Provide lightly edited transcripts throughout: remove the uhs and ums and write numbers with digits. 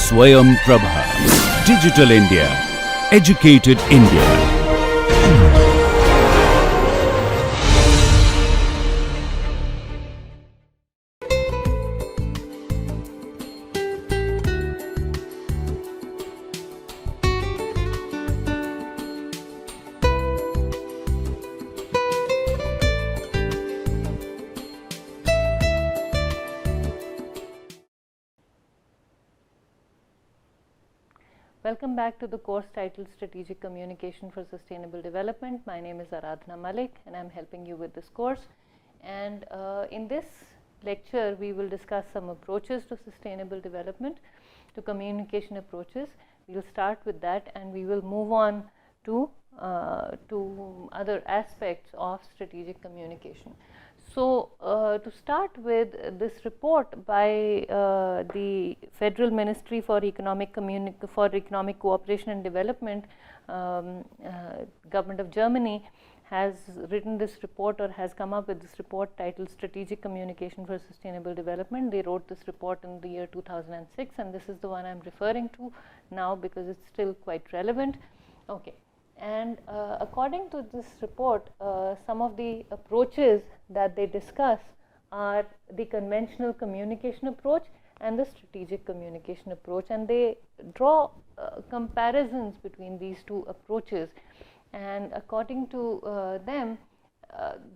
Swayam Prabha. Digital India. Educated India. Welcome back to the course titled Strategic Communication for Sustainable Development. My name is Aradhana Malik and I am helping you with this course. And in this lecture, we will discuss some approaches to sustainable development, to communication approaches. We will start with that and we will move on to other aspects of strategic communication. So, to start with, this report by the Federal Ministry for Economic Cooperation and Development, Government of Germany, has written this report or has come up with this report titled Strategic Communication for Sustainable Development. They wrote this report in the year 2006 and this is the one I am referring to now because it's still quite relevant. Okay. And according to this report, some of the approaches that they discuss are the conventional communication approach and the strategic communication approach, and they draw comparisons between these two approaches. And according to them,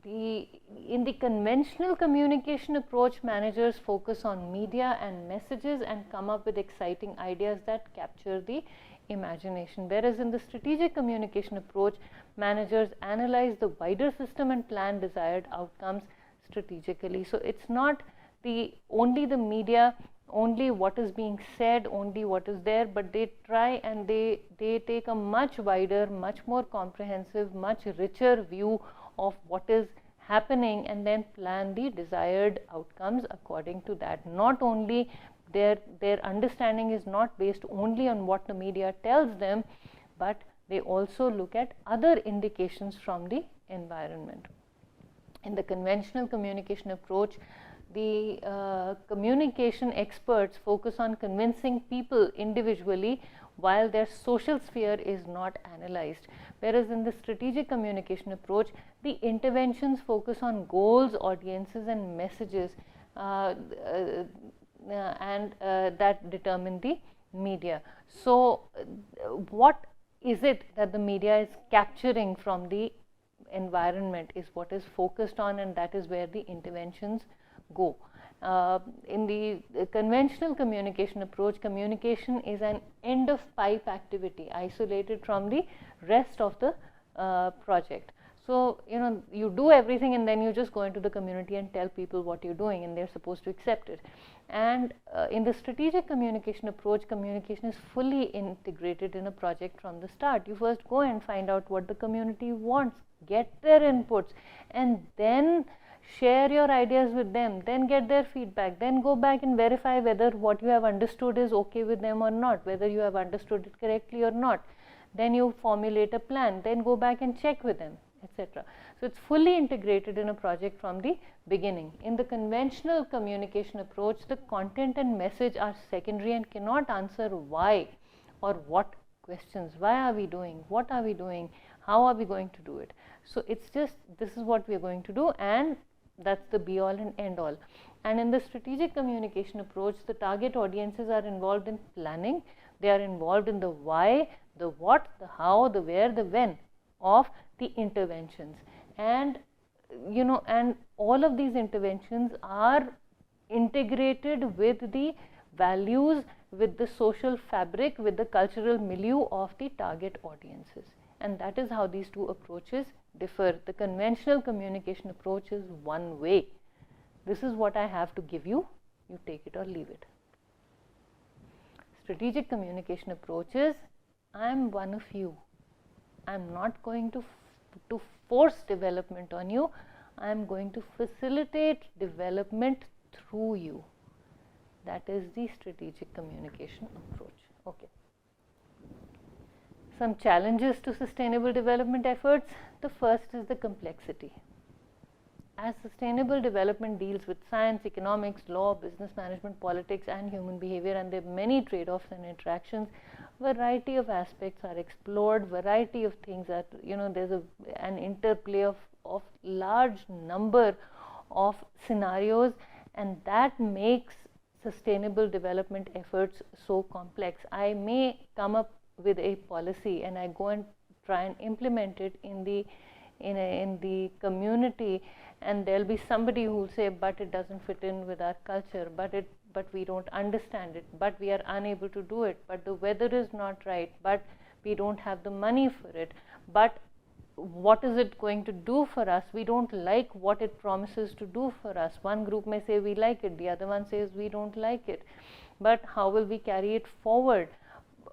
in the conventional communication approach, managers focus on media and messages and come up with exciting ideas that capture the imagination, whereas in the strategic communication approach, managers analyze the wider system and plan desired outcomes strategically. So, it's not only the media, only what is being said, only what is there, but they try and they take a much wider, much more comprehensive, much richer view of what is happening and then plan the desired outcomes according to that. Not only their understanding is not based only on what the media tells them, but they also look at other indications from the environment. In the conventional communication approach, the communication experts focus on convincing people individually while their social sphere is not analyzed. Whereas in the strategic communication approach, the interventions focus on goals, audiences and messages that determine the media. So, what is it that the media is capturing from the environment is what is focused on, and that is where the interventions go. In the conventional communication approach, communication is an end of pipe activity isolated from the rest of the project. So, you do everything and then you just go into the community and tell people what you're doing and they're supposed to accept it. And in the strategic communication approach, communication is fully integrated in a project from the start. You first go and find out what the community wants, get their inputs, and then share your ideas with them, then get their feedback, then go back and verify whether what you have understood is okay with them or not, whether you have understood it correctly or not. Then you formulate a plan, then go back and check with them, etc. So, it's fully integrated in a project from the beginning. In the conventional communication approach, the content and message are secondary and cannot answer why or what questions. Why are we doing? What are we doing? How are we going to do it? So, it's just this is what we are going to do, and that's the be all and end all. And in the strategic communication approach, the target audiences are involved in planning. They are involved in the why, the what, the how, the where, the when of the interventions. And and all of these interventions are integrated with the values, with the social fabric, with the cultural milieu of the target audiences. And that is how these two approaches differ. The conventional communication approach is one way. This is what I have to give you, you take it or leave it. Strategic communication approach is, I am one of you. I am not going to force development on you. I am going to facilitate development through you. That is the strategic communication approach. Okay. Some challenges to sustainable development efforts. The first is the complexity. as sustainable development deals with science, economics, law, business management, politics and human behavior, and there are many trade-offs and interactions, variety of aspects are explored, variety of things that, there's an interplay of large number of scenarios, and that makes sustainable development efforts so complex. I may come up with a policy and I go and try and implement it in the community, and there'll be somebody who will say, but it doesn't fit in with our culture, but we don't understand it, but we are unable to do it, but the weather is not right, but we don't have the money for it, but what is it going to do for us? We don't like what it promises to do for us. One group may say we like it, the other one says we don't like it, but how will we carry it forward?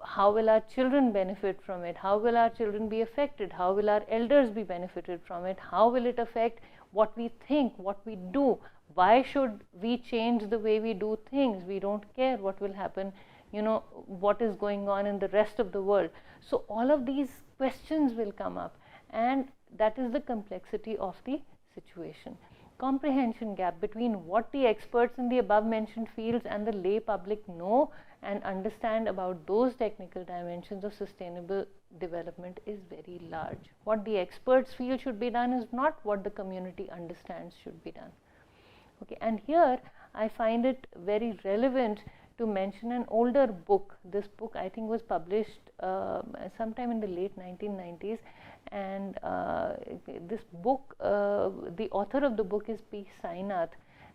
How will our children benefit from it? How will our children be affected? How will our elders be benefited from it? How will it affect what we think, what we do? Why should we change the way we do things? We don't care what will happen, what is going on in the rest of the world. So all of these questions will come up, and that is the complexity of the situation. Comprehension gap between what the experts in the above mentioned fields and the lay public know and understand about those technical dimensions of sustainable development is very large. What the experts feel should be done is not what the community understands should be done. Okay, and here I find it very relevant to mention an older book. This book I think was published sometime in the late 1990s, and this book, the author of the book is P. Sainath,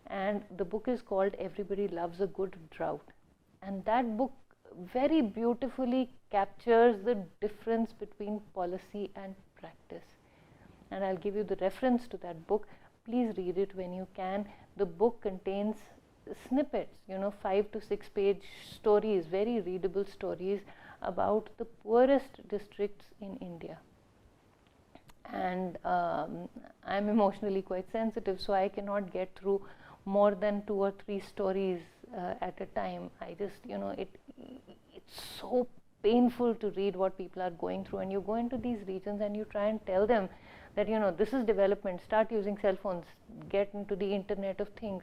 and the book is called Everybody Loves a Good Drought. And that book very beautifully captures the difference between policy and practice. And I'll give you the reference to that book. Please read it when you can. The book contains snippets, 5 to 6 page stories, very readable stories about the poorest districts in India. And I'm emotionally quite sensitive, so I cannot get through more than 2 or 3 stories at a time. I just, it's so painful to read what people are going through, and you go into these regions and you try and tell them that, this is development, start using cell phones, get into the Internet of Things,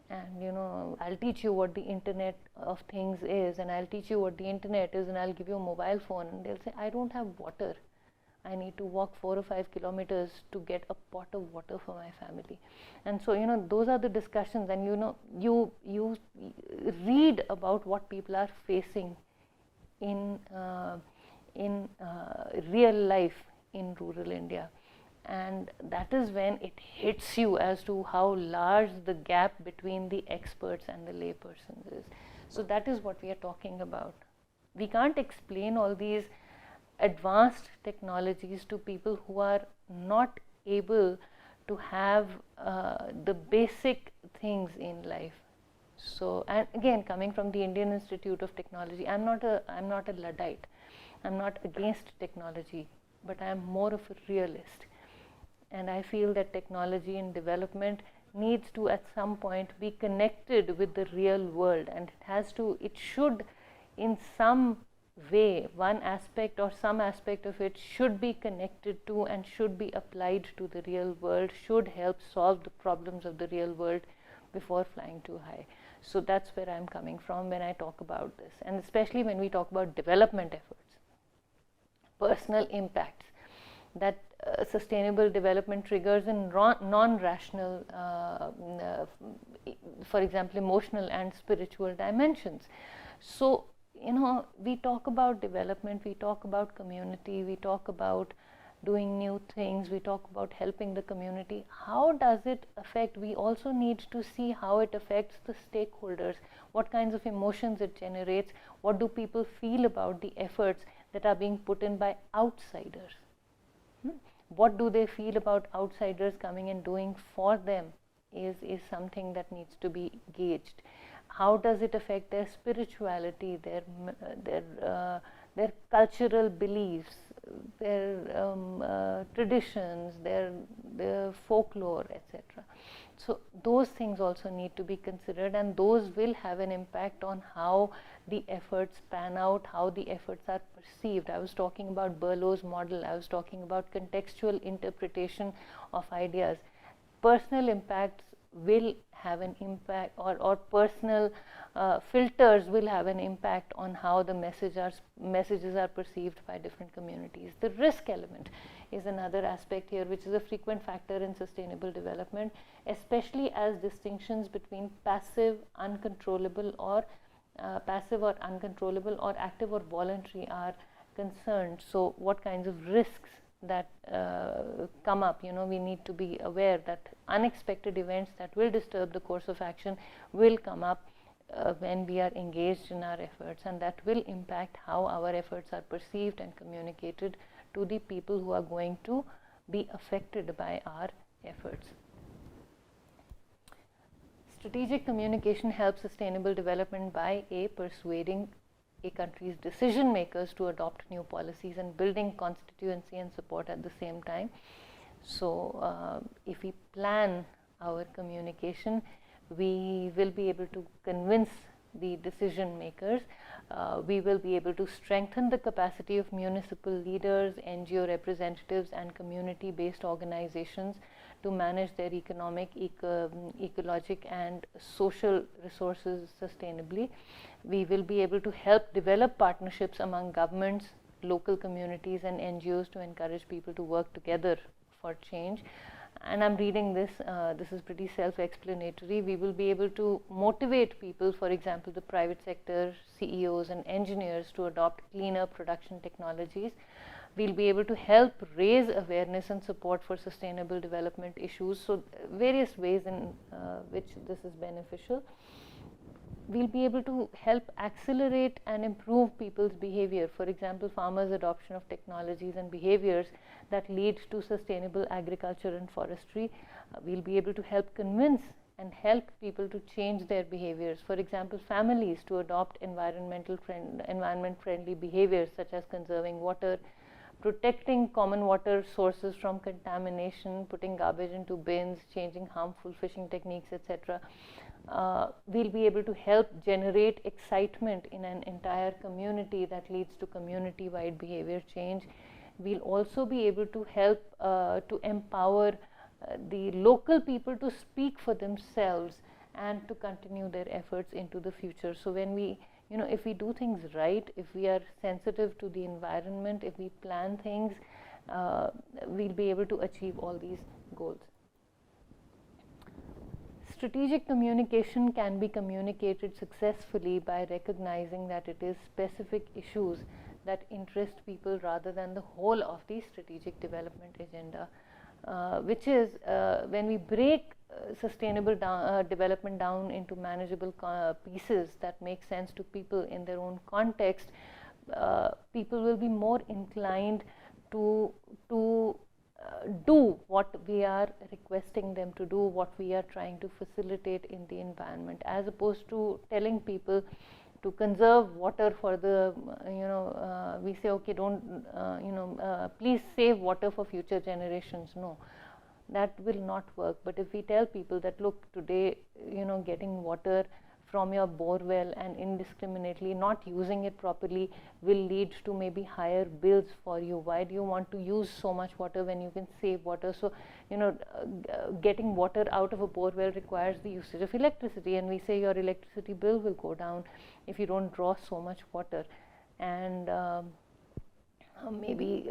and I'll teach you what the Internet of Things is, and I'll teach you what the Internet is, and I'll give you a mobile phone, and they'll say, I don't have water. I need to walk 4 or 5 kilometers to get a pot of water for my family. And so, those are the discussions, and you read about what people are facing in real life in rural India. And that is when it hits you as to how large the gap between the experts and the laypersons is. So that is what we are talking about. We can't explain all these advanced technologies to people who are not able to have the basic things in life. So, and again, coming from the Indian Institute of Technology, I'm not a Luddite. I'm not against technology, but I'm more of a realist. And I feel that technology and development needs to at some point be connected with the real world, and it should in some way, one aspect or some aspect of it should be connected to and should be applied to the real world, should help solve the problems of the real world before flying too high. So that's where I'm coming from when I talk about this, and especially when we talk about development efforts, personal impacts that sustainable development triggers in non-rational, for example, emotional and spiritual dimensions. So, we talk about development, we talk about community, we talk about doing new things, we talk about helping the community. How does it affect? We also need to see how it affects the stakeholders, what kinds of emotions it generates, what do people feel about the efforts that are being put in by outsiders. What do they feel about outsiders coming and doing for them is something that needs to be gauged. How does it affect their spirituality, their cultural beliefs, their traditions, their folklore, etc. So those things also need to be considered, and those will have an impact on how the efforts pan out, how the efforts are perceived. I was talking about Berlow's model, I was talking about contextual interpretation of ideas. personal impacts will have an impact, or personal filters will have an impact on how the messages are perceived by different communities. The risk element is another aspect here, which is a frequent factor in sustainable development, especially as distinctions between passive, uncontrollable, or active or voluntary are concerned. So what kinds of risks that come up, we need to be aware that unexpected events that will disturb the course of action will come up when we are engaged in our efforts, and that will impact how our efforts are perceived and communicated to the people who are going to be affected by our efforts. Strategic communication helps sustainable development by persuading a country's decision makers to adopt new policies and building constituency and support at the same time. So if we plan our communication, we will be able to convince the decision makers. We will be able to strengthen the capacity of municipal leaders, NGO representatives, and community-based organizations to manage their economic, ecologic, and social resources sustainably. We will be able to help develop partnerships among governments, local communities, and NGOs to encourage people to work together for change. And I'm reading this, this is pretty self-explanatory. We will be able to motivate people, for example, the private sector, CEOs and engineers, to adopt cleaner production technologies. We'll be able to help raise awareness and support for sustainable development issues. So various ways in which this is beneficial. We'll be able to help accelerate and improve people's behavior. For example, farmers' adoption of technologies and behaviors that lead to sustainable agriculture and forestry. We'll be able to help convince and help people to change their behaviors. For example, families to adopt environment-friendly behaviors such as conserving water, protecting common water sources from contamination, putting garbage into bins, changing harmful fishing techniques, etc. We'll be able to help generate excitement in an entire community that leads to community-wide behavior change. We'll also be able to help to empower the local people to speak for themselves and to continue their efforts into the future. So when we, if we do things right, if we are sensitive to the environment, if we plan things, we'll be able to achieve all these goals. Strategic communication can be communicated successfully by recognizing that it is specific issues that interest people rather than the whole of the strategic development agenda, which is when we break sustainable development down into manageable pieces that make sense to people in their own context, people will be more inclined to do what we are requesting them to do, what we are trying to facilitate in the environment, as opposed to telling people to conserve water for the, we say, okay, don't, please save water for future generations. No, that will not work. But if we tell people that, look, today, getting water from your bore well and indiscriminately not using it properly will lead to maybe higher bills for you. Why do you want to use so much water when you can save water? So, getting water out of a bore well requires the usage of electricity, and we say your electricity bill will go down if you don't draw so much water. And maybe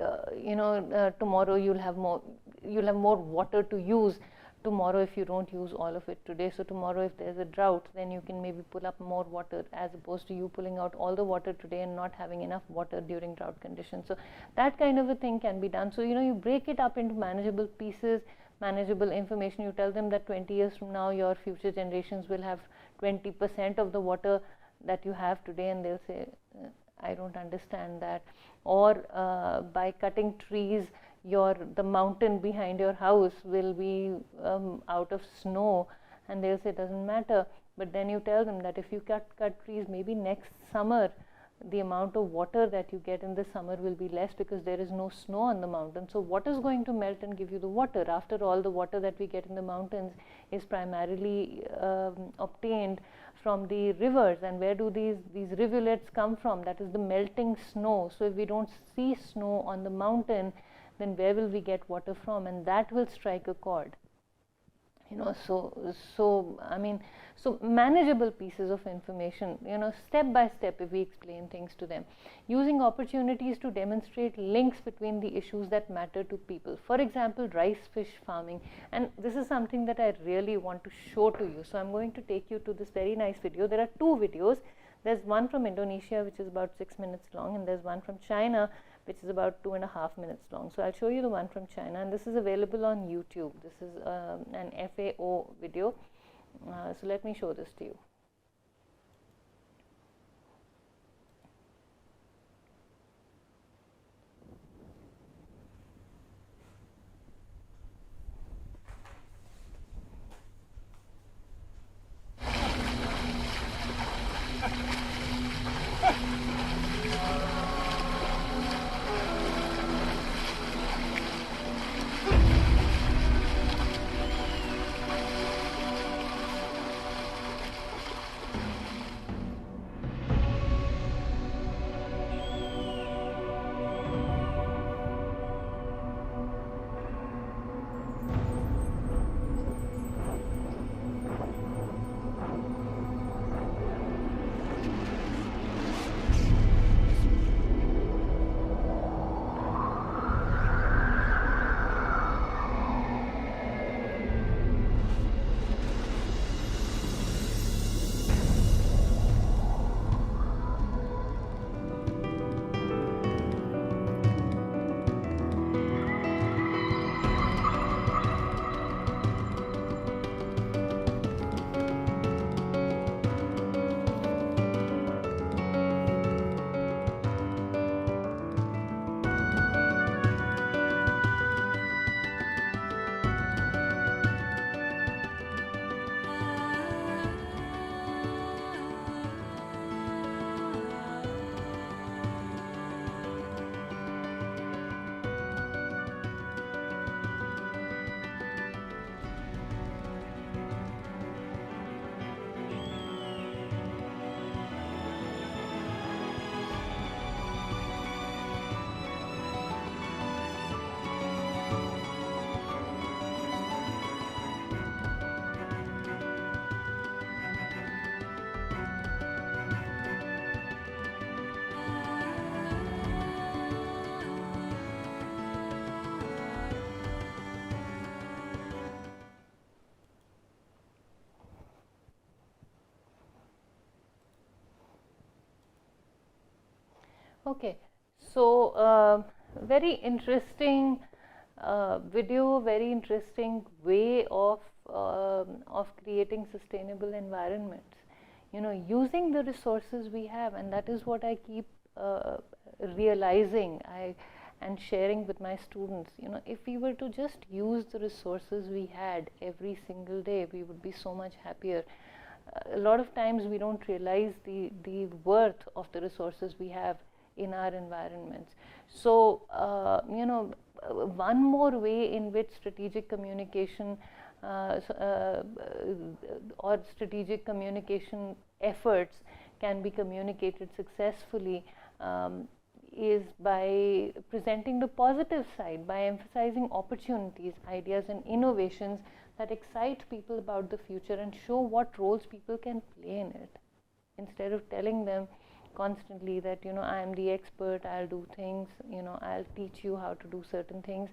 tomorrow you'll have more water to use tomorrow if you don't use all of it today. So tomorrow if there's a drought, then you can maybe pull up more water, as opposed to you pulling out all the water today and not having enough water during drought conditions. So that kind of a thing can be done. So you break it up into manageable pieces, manageable information. You tell them that 20 years from now your future generations will have 20% of the water that you have today, and they'll say, I don't understand that. Or by cutting trees, the mountain behind your house will be out of snow, and they'll say it doesn't matter. But then you tell them that if you cut trees, maybe next summer the amount of water that you get in the summer will be less because there is no snow on the mountain. So what is going to melt and give you the water? After all, the water that we get in the mountains is primarily obtained from the rivers. And where do these rivulets come from? That is the melting snow. So if we don't see snow on the mountain, then where will we get water from? And that will strike a chord. So manageable pieces of information, step by step, if we explain things to them, using opportunities to demonstrate links between the issues that matter to people. For example, rice fish farming, and this is something that I really want to show to you. So I'm going to take you to this very nice video. There are two videos. There's one from Indonesia, which is about 6 minutes long, and there's one from China, which is about 2.5 minutes long. So I'll show you the one from China, and this is available on YouTube. This is an FAO video. So let me show this to you. Okay, so very interesting video, very interesting way of creating sustainable environments. Using the resources we have, and that is what I keep realizing and sharing with my students. If we were to just use the resources we had every single day, we would be so much happier. A lot of times we don't realize the worth of the resources we have in our environments. So, one more way in which strategic communication or strategic communication efforts can be communicated successfully is by presenting the positive side, by emphasizing opportunities, ideas, and innovations that excite people about the future and show what roles people can play in it, instead of telling them constantly that I am the expert, I'll do things, I'll teach you how to do certain things.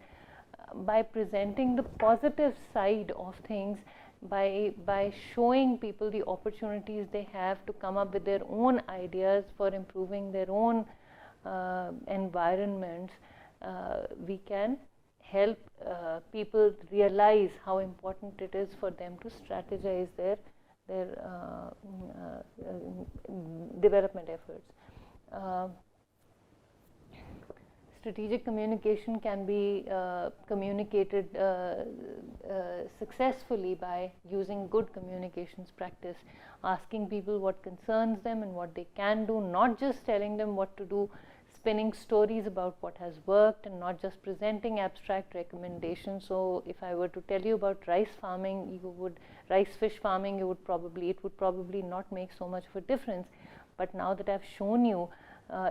By presenting the positive side of things, by showing people the opportunities they have to come up with their own ideas for improving their own environments, we can help people realize how important it is for them to strategize their development efforts. Strategic communication can be communicated successfully by using good communications practice, asking people what concerns them and what they can do, not just telling them what to do, spinning stories about what has worked, and not just presenting abstract recommendations. So if I were to tell you about rice fish farming, it would probably not make so much of a difference. But now that I've shown you,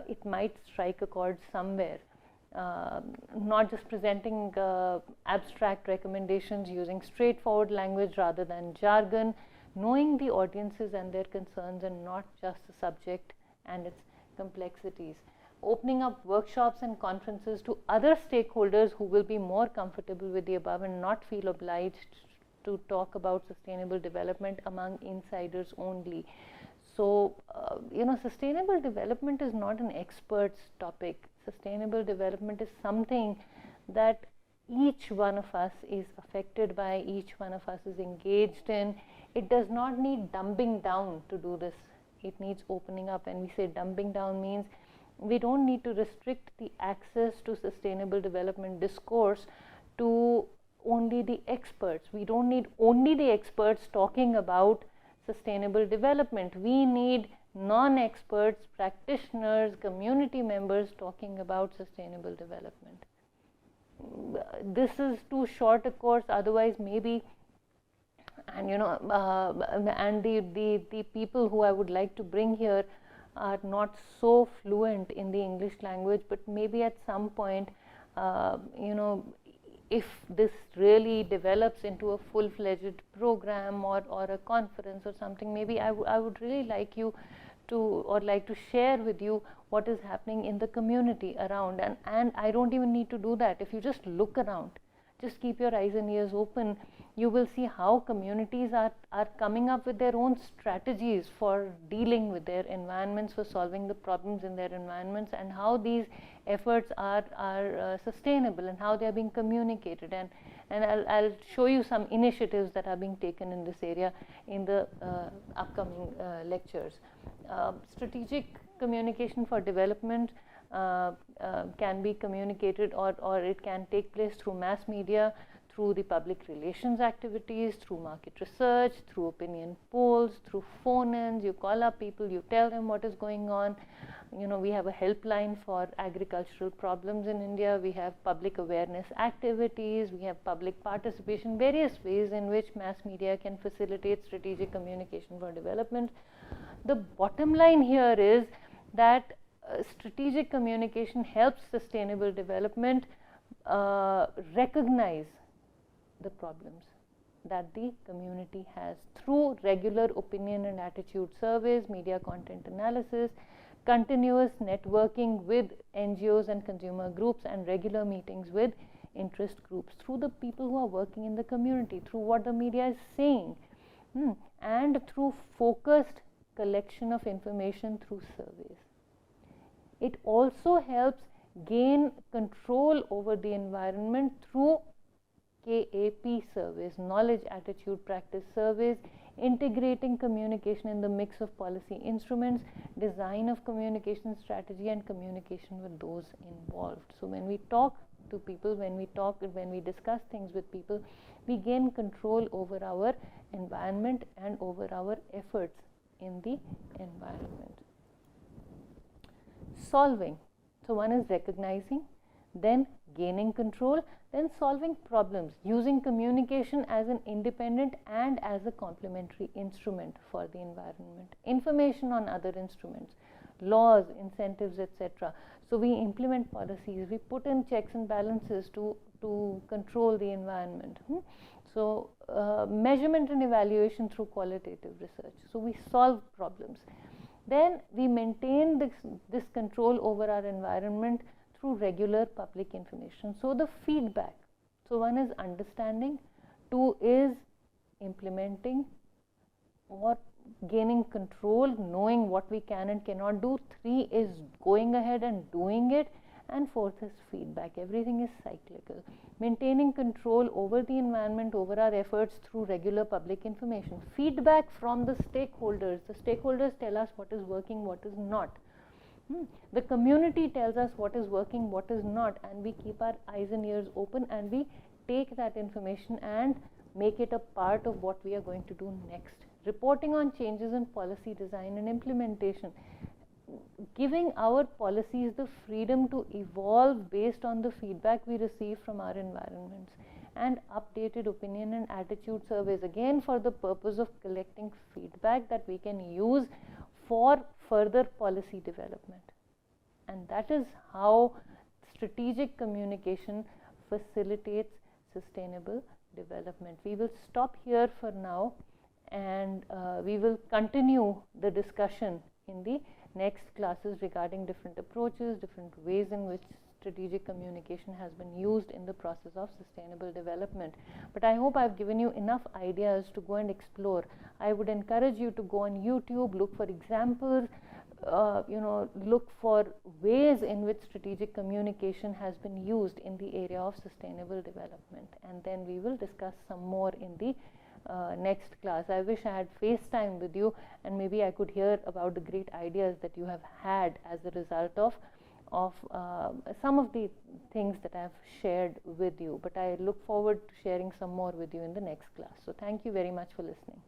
it might strike a chord somewhere. not just presenting abstract recommendations using straightforward language rather than jargon, knowing the audiences and their concerns and not just the subject and its complexities. Opening up workshops and conferences to other stakeholders who will be more comfortable with the above and not feel obliged to talk about sustainable development among insiders only. So, sustainable development is not an expert's topic. Sustainable development is something that each one of us is affected by, each one of us is engaged in. It does not need dumbing down to do this. It needs opening up. And we say dumbing down means we don't need to restrict the access to sustainable development discourse to only the experts. We don't need only the experts talking about sustainable development. We need non-experts, practitioners, community members talking about sustainable development. This is too short a course, otherwise maybe, and and the people who I would like to bring here are not so fluent in the English language, but maybe at some point, if this really develops into a full-fledged program or a conference or something, maybe I would really like you to, or like to share with you what is happening in the community around. And I don't even need to do that. If you just look around, just keep your eyes and ears open, you will see how communities are coming up with their own strategies for dealing with their environments, for solving the problems in their environments, and how these efforts are sustainable and how they are being communicated. And I'll show you some initiatives that are being taken in this area in the upcoming lectures. Strategic communication for development can be communicated, or it can take place through mass media, through the public relations activities, through market research, through opinion polls, through phone-ins. You call up people, you tell them what is going on. We have a helpline for agricultural problems in India. We have public awareness activities. We have public participation, various ways in which mass media can facilitate strategic communication for development. The bottom line here is that strategic communication helps sustainable development recognize the problems that the community has through regular opinion and attitude surveys, media content analysis, continuous networking with NGOs and consumer groups, and regular meetings with interest groups, through the people who are working in the community, through what the media is saying, and through focused collection of information through surveys. It also helps gain control over the environment through KAP surveys, knowledge, attitude, practice surveys, integrating communication in the mix of policy instruments, design of communication strategy, and communication with those involved. So when we talk to people, when we discuss things with people, we gain control over our environment and over our efforts in the environment. Solving. So one is recognizing, then gaining control, then solving problems, using communication as an independent and as a complementary instrument for the environment. Information on other instruments, laws, incentives, etc. So we implement policies, we put in checks and balances to control the environment. So measurement and evaluation through qualitative research. So we solve problems. Then we maintain this control over our environment through regular public information. So the feedback. So one is understanding, two is implementing or gaining control, knowing what we can and cannot do, three is going ahead and doing it, and fourth is feedback. Everything is cyclical. Maintaining control over the environment, over our efforts through regular public information. Feedback from the stakeholders. The stakeholders tell us what is working, what is not. The community tells us what is working, what is not, and we keep our eyes and ears open and we take that information and make it a part of what we are going to do next. Reporting on changes in policy design and implementation. Giving our policies the freedom to evolve based on the feedback we receive from our environments, and updated opinion and attitude surveys, again for the purpose of collecting feedback that we can use for further policy development. And that is how strategic communication facilitates sustainable development. We will stop here for now, and we will continue the discussion in the next classes regarding different approaches, different ways in which strategic communication has been used in the process of sustainable development. But I hope I've given you enough ideas to go and explore. I would encourage you to go on YouTube, look for examples, look for ways in which strategic communication has been used in the area of sustainable development, and then we will discuss some more in the next class. I wish I had FaceTime with you, and maybe I could hear about the great ideas that you have had as a result of some of the things that I have shared with you. But I look forward to sharing some more with you in the next class. So thank you very much for listening.